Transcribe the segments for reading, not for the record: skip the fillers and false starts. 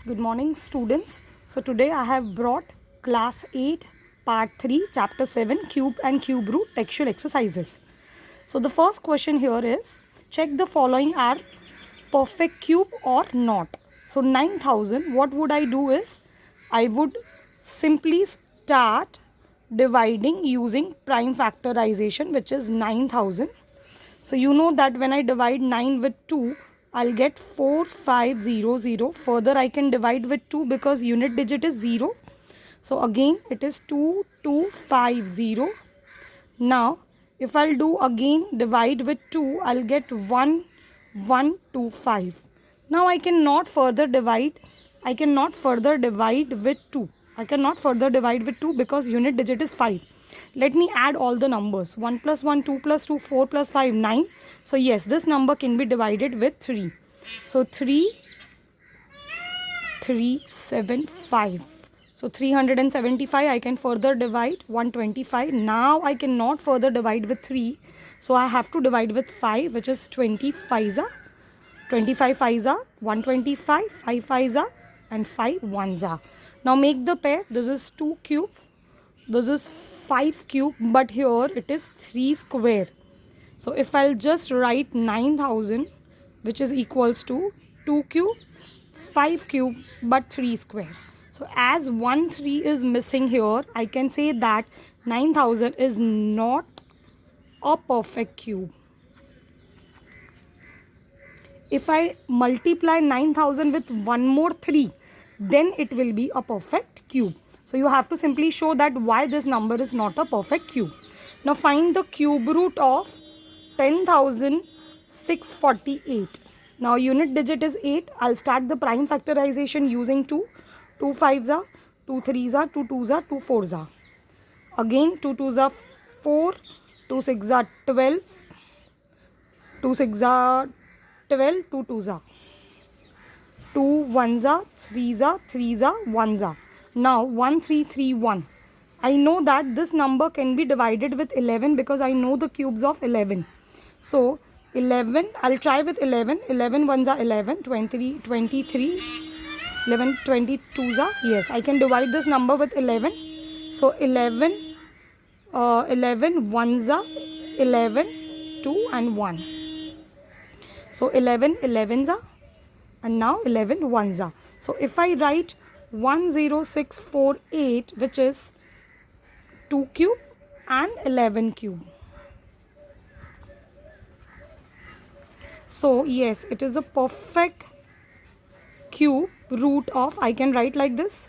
Good morning, students. So today I have brought class 8 part 3 chapter 7 cube and cube root textual exercises. So the first question here is, check the following are perfect cube or not. So 9000, what would I do is, I would simply start dividing using prime factorization, which is 9000. So you know that when I divide 9 with 2, I'll get 4500. Further, I can divide with 2 because unit digit is 0. So again, it is 2250. Now, if I'll do again divide with 2, I'll get 1125. Now I cannot further divide. I cannot further divide with 2. I cannot further divide with 2 because unit digit is 5. Let me add all the numbers. 1 plus 1, 2 plus 2, 4 plus 5, 9. So yes, this number can be divided with 3. So 375. So 375 I can further divide 125. Now I cannot further divide with 3. So I have to divide with 5, which is 25 25 5s are 125, 5 5s are and 5 1s are. Now make the pair. This is 2 cube. This is 5 cube, but here it is 3 square. So if I'll just write 9000, which is equals to 2 cube, 5 cube, but 3 square. So as 1 3 is missing here, I can say that 9000 is not a perfect cube. If I multiply 9000 with one more 3, then it will be a perfect cube. So you have to simply show that why this number is not a perfect cube. Now find the cube root of 10,648. Now unit digit is 8. I'll start the prime factorization using 2. 2 5s are, 2 3s are, 2 2s are, 2 4s are. Again 2 2s are 4, 2 6s are 12, 2 6s are 12, 2 2s are 2 1s are, 3s are, 3s are, 1s are. Now 1 3 3 1. I know that this number can be divided with 11 because I know the cubes of 11. So 11, I'll try with 11. 11 1s are 11, 23, 11 22s are, yes, I can divide this number with 11. So 11 1s are 11, 2 and 1. So 11 11s are and now 11 1s are. So if I write 10648, which is 2 cube and 11 cube. So yes, it is a perfect cube root of, I can write like this.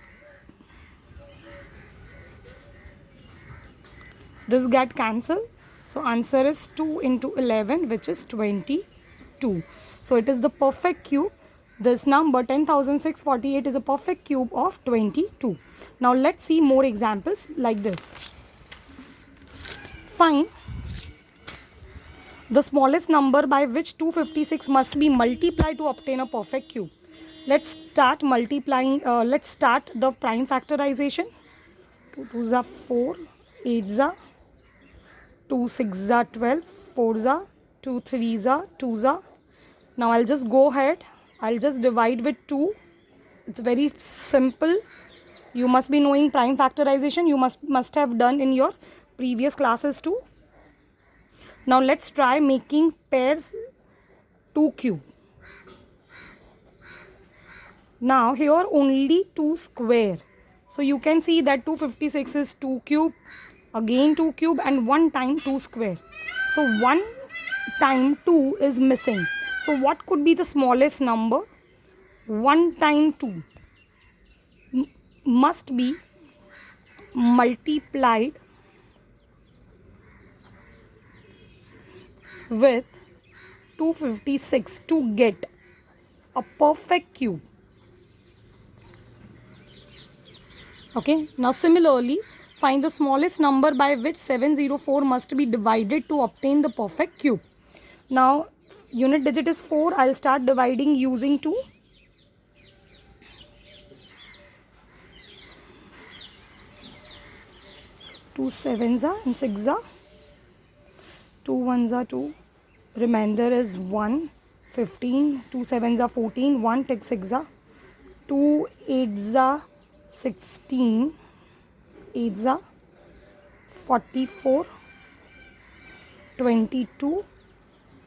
This get cancelled. So answer is 2 into 11, which is 22. So it is the perfect cube. This number 10,648 is a perfect cube of 22. Now let's see more examples like this. Find the smallest number by which 256 must be multiplied to obtain a perfect cube. Let's start multiplying. Let's start the prime factorization. 2 2s are 4, 8s are, 2 6s are 12, 4s are, 2 3s are, 2s are. Now I'll just go ahead. I'll just divide with 2. It's very simple. You must be knowing prime factorization. You must have done in your previous classes too. Now let's try making pairs 2 cube. Now here only 2 square. So you can see that 256 is 2 cube, again 2 cube and 1 time 2 square. So 1 time 2 is missing. So what could be the smallest number? 1 time 2 must be multiplied with 256 to get a perfect cube. Okay, now similarly, find the smallest number by which 704 must be divided to obtain the perfect cube. Now, unit digit is 4. I'll start dividing using 2. 2 7s are and 6 are. 2 1s are 2. Remainder is 1, 15. 2 7s are 14. 1 6 are 2 8s are 16, 8s are 44, 22,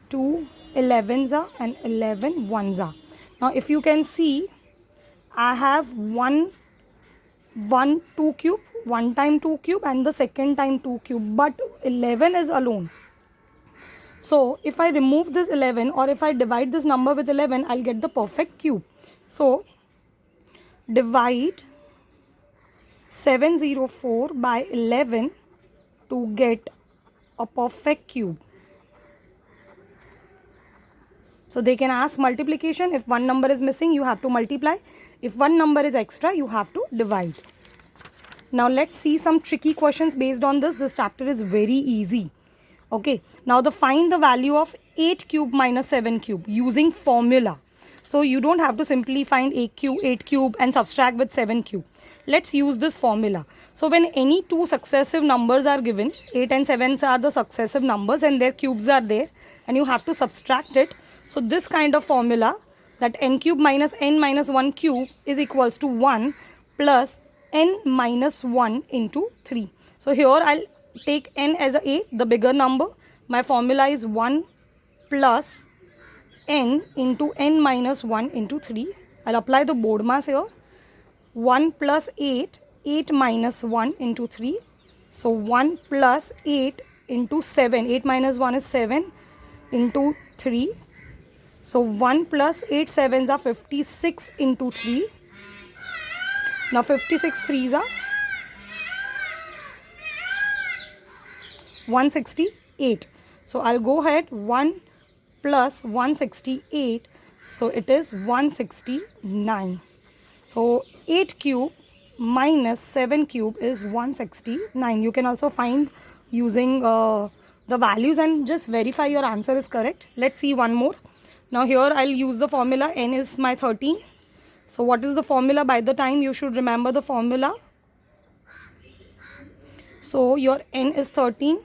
2 11s are, and 11 1s are. Now if you can see, I have 1 2 cube, 1 time 2 cube, and the second time 2 cube, but 11 is alone. So if I remove this 11, or if I divide this number with 11, I'll get the perfect cube. So divide 704 by 11 to get a perfect cube. So they can ask multiplication. If one number is missing, you have to multiply. If one number is extra, you have to divide. Now let's see some tricky questions based on this. This chapter is very easy. Okay. Now find the value of 8 cube minus 7 cube using formula. So you don't have to simply find 8 cube and subtract with 7 cube. Let's use this formula. So when any two successive numbers are given, 8 and 7 are the successive numbers and their cubes are there, and you have to subtract it. So this kind of formula, that n cube minus n minus 1 cube is equals to 1 plus n minus 1 into 3. So here I'll take n as a 8, the bigger number. My formula is 1 plus n into n minus 1 into 3. I'll apply the BODMAS here. 1 plus 8, 8 minus 1 into 3. So 1 plus 8 into 7, 8 minus 1 is 7 into 3. So 1 plus 8 sevens are 56 into 3. Now 56 threes are 168. So I'll go ahead, 1 plus 168. So it is 169. So 8 cube minus 7 cube is 169. You can also find using the values and just verify your answer is correct. Let's see one more. Now here I'll use the formula. N is my 13. So what is the formula? By the time you should remember the formula. So your n is 13.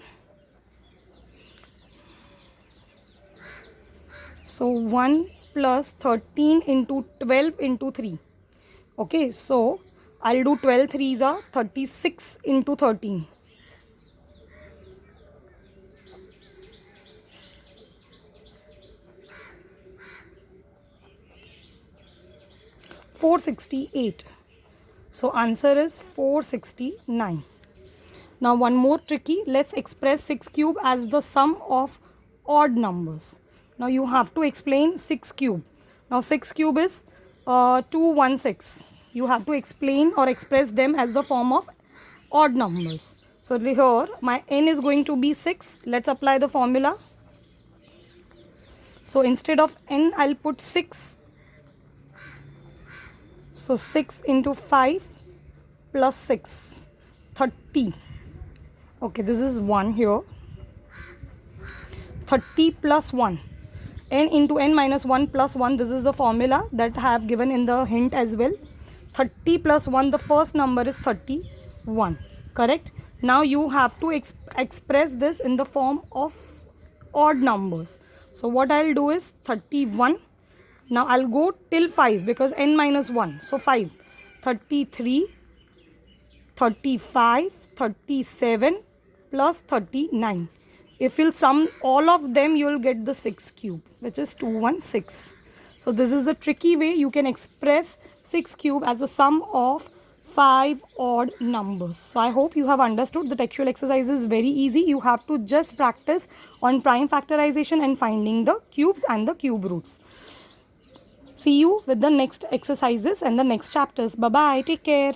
So 1 plus 13 into 12 into 3. Okay, so I'll do 12 threes are 36 into 13. $468. So answer is 469. Now one more tricky. Let's express 6 cube as the sum of odd numbers. Now you have to explain 6 cube. Now 6 cube is 216. You have to explain or express them as the form of odd numbers. So here my n is going to be 6. Let's apply the formula. So instead of n, I'll put 6. So 6 into 5 plus 6, 30. Okay, this is 1 here. 30 plus 1. N into n minus 1 plus 1. This is the formula that I have given in the hint as well. 30 plus 1, the first number is 31. Correct? Now you have to express this in the form of odd numbers. So what I'll do is 31. Now I'll go till 5 because n minus 1. So 5, 33, 35, 37 plus 39. If you'll sum all of them, you will get the 6 cube, which is 216. So this is the tricky way you can express 6 cube as the sum of 5 odd numbers. So I hope you have understood. The textual exercise is very easy. You have to just practice on prime factorization and finding the cubes and the cube roots. See you with the next exercises and the next chapters. Bye-bye. Take care.